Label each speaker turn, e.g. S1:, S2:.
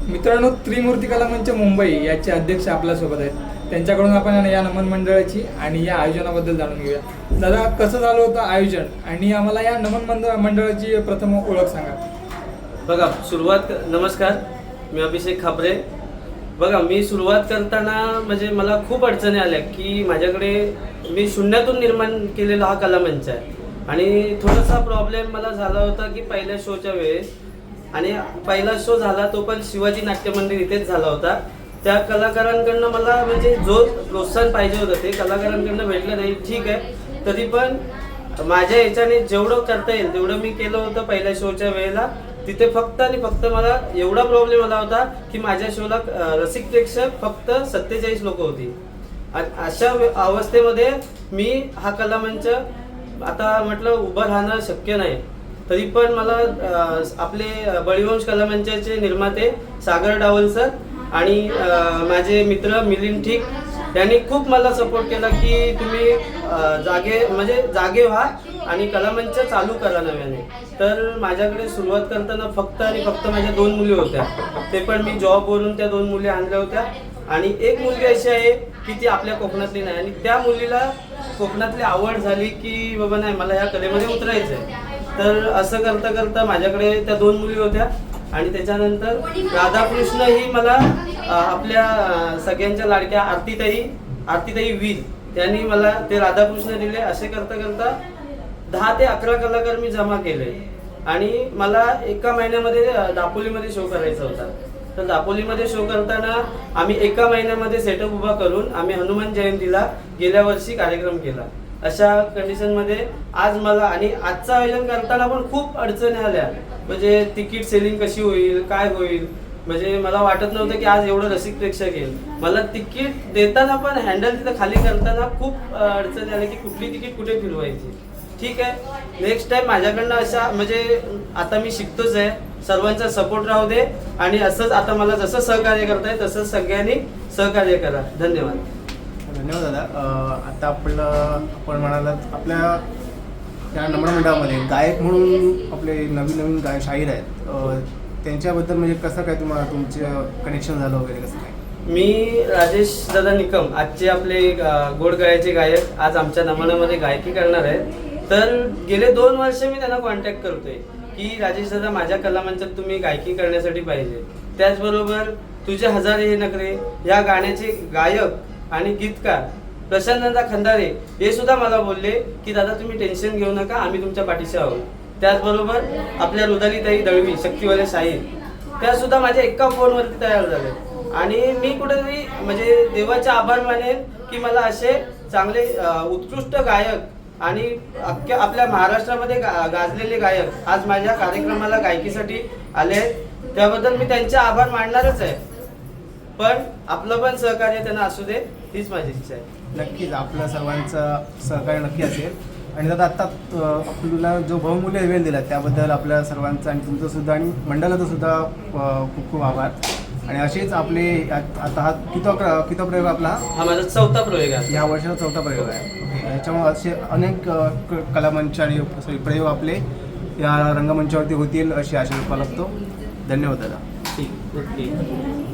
S1: मित्रांनो, त्रिमूर्ती कला मंच मुंबई याचे अध्यक्ष आपल्यासोबत आहेत. त्यांच्याकडून आपण या नमन मंडळाची आणि या आयोजनाबद्दल जाणून घेऊया. दादा, कसं झालं होतं आयोजन आणि आम्हाला या नमन मंडळाची प्रथम ओळख सांगा.
S2: बघा, नमस्कार, मी अभिषेक खापरे. बघा, मी सुरुवात करताना म्हणजे मला खूप अडचणी आल्या की माझ्याकडे मी शून्यातून निर्माण केलेला हा कलामंच आहे आणि थोडासा प्रॉब्लेम मला झाला होता की पहिल्या शोच्या वेळेस, आणि पहिला शो झाला तो पण शिवाजी नाट्य मंदिर इथेच झाला होता. त्या कलाकारांकडनं मला म्हणजे जो प्रोत्साहन पाहिजे होतं ते कलाकारांकडनं भेटलं नाही. ठीक आहे, तरी पण माझ्या याच्याने जेवढं करता येईल तेवढं मी केलं होतं पहिल्या शोच्या वेळेला. तिथे फक्त आणि फक्त मला एवढा प्रॉब्लेम आला होता की माझ्या शोला रसिक प्रेक्षक फक्त 47 लोक होती. अशा अवस्थेमध्ये मी हा कलामंच आता म्हटलं उभं राहणं शक्य नाही. तरी पण मला आपले बळीवंश कलामंचाचे निर्माते सागर डावल सर आणि माझे मित्र मिलिंद ठीक यांनी खूप मला सपोर्ट केला की तुम्ही जागे व्हा आणि कलामंच चालू करा नव्याने. तर माझ्याकडे सुरुवात करताना फक्त आणि फक्त माझ्या 2 मुली होत्या. ते पण मी जॉबवरून त्या 2 मुली आणल्या होत्या आणि एक मुलगी अशी आहे की ती आपल्या कोकणातली नाही आणि त्या मुलीला कोकणातली आवड झाली की बाबा नाही, मला या कलेमध्ये उतरायचं आहे. तर असं करता करता माझ्याकडे त्या 2 मुली होत्या आणि त्याच्यानंतर राधाकृष्ण ही मला आपल्या सगळ्यांच्या लाडक्या आरतीताई वीर त्यांनी मला ते राधाकृष्ण दिले. असे करता करता 10 ते 11 कलाकार मी जमा केले आणि मला एका महिन्यामध्ये दापोलीमध्ये शो करायचा होता. तर दापोलीमध्ये शो करताना आम्ही एका महिन्यामध्ये सेटअप उभा करून आम्ही हनुमान जयंतीला गेल्या वर्षी कार्यक्रम केला. अशा कंडिशनमध्ये आज मला आणि आजचं आयोजन करताना पण खूप अडचणी आल्या. म्हणजे तिकीट सेलिंग कशी होईल, काय होईल, म्हणजे मला वाटत नव्हतं की आज एवढं रसिक प्रेक्षक येईल. मला तिकीट देताना पण हँडल तिथं खाली करताना खूप अडचणी आल्या की कुठली तिकीट कुठे फिरवायची. ठीक आहे, नेक्स्ट टाइम माझ्याकडनं अशा म्हणजे आता मी शिकतोच आहे. सर्वांचा सपोर्ट राहू दे आणि असंच आता मला जसं सहकार्य करताय तसंच सगळ्यांनी सहकार्य करा. धन्यवाद.
S3: धन्यवाद दादा. आता आपण म्हणालात आपल्या या नमन मंडळामध्ये गायक म्हणून आपले नवीन गायक शाहीर आहेत, त्यांच्याबद्दल म्हणजे कसं काय तुमचं कनेक्शन झालं वगैरे कसं काय?
S2: मी राजेश दादा निकम, आजचे आपले गोड गळ्याचे गायक आज आमच्या नमनामध्ये गायकी करणार आहेत. तर गेले 2 वर्ष मी त्यांना कॉन्टॅक्ट करतोय की राजेश दादा, माझ्या कलामंचात तुम्ही गायकी करण्यासाठी पाहिजे. त्याचबरोबर तुझे हजारे हे नखरे या गाण्याचे गायक आणि गीतकार प्रशांतदा खंदारे हे सुद्धा मला बोलले की दादा तुम्ही टेन्शन घेऊ नका, आम्ही तुमच्या पाठीशी आहोत. त्याचबरोबर आपल्या रुदालीताई दळवी शक्तीवाले शाहीर त्या सुद्धा माझ्या एका फोनवरती तयार झाले आणि मी कुठेतरी म्हणजे देवाचे आभार मानेन की मला असे चांगले उत्कृष्ट गायक आणि अख्ख्या आपल्या महाराष्ट्रामध्ये गाजलेले गायक आज माझ्या कार्यक्रमाला गायकीसाठी आले आहेत. त्याबद्दल मी त्यांचे आभार मानणारच आहे. पण आपलं पण सहकार्य त्यांना असू दे हीच माझी इच्छा आहे.
S3: नक्कीच आपल्या सर्वांचं सहकार्य नक्की असेल. आणि दादा, आत्ता आपल्याला जो बहुमूल्य वेळ दिला त्याबद्दल आपल्या सर्वांचं आणि तुमचं सुद्धा आणि मंडळाचं सुद्धा खूप खूप आभार. आणि असेच आपले आता हा किती प्रयोग आपला?
S2: हा माझा 4था प्रयोग आहे.
S3: या वर्षाचा 4था प्रयोग आहे. ओके, याच्यामुळे असे अनेक कलामंच आणि प्रयोग आपले या रंगमंचावरती होतील अशी आशा बाळगतो. धन्यवाद दादा.
S2: ठीक, ओके.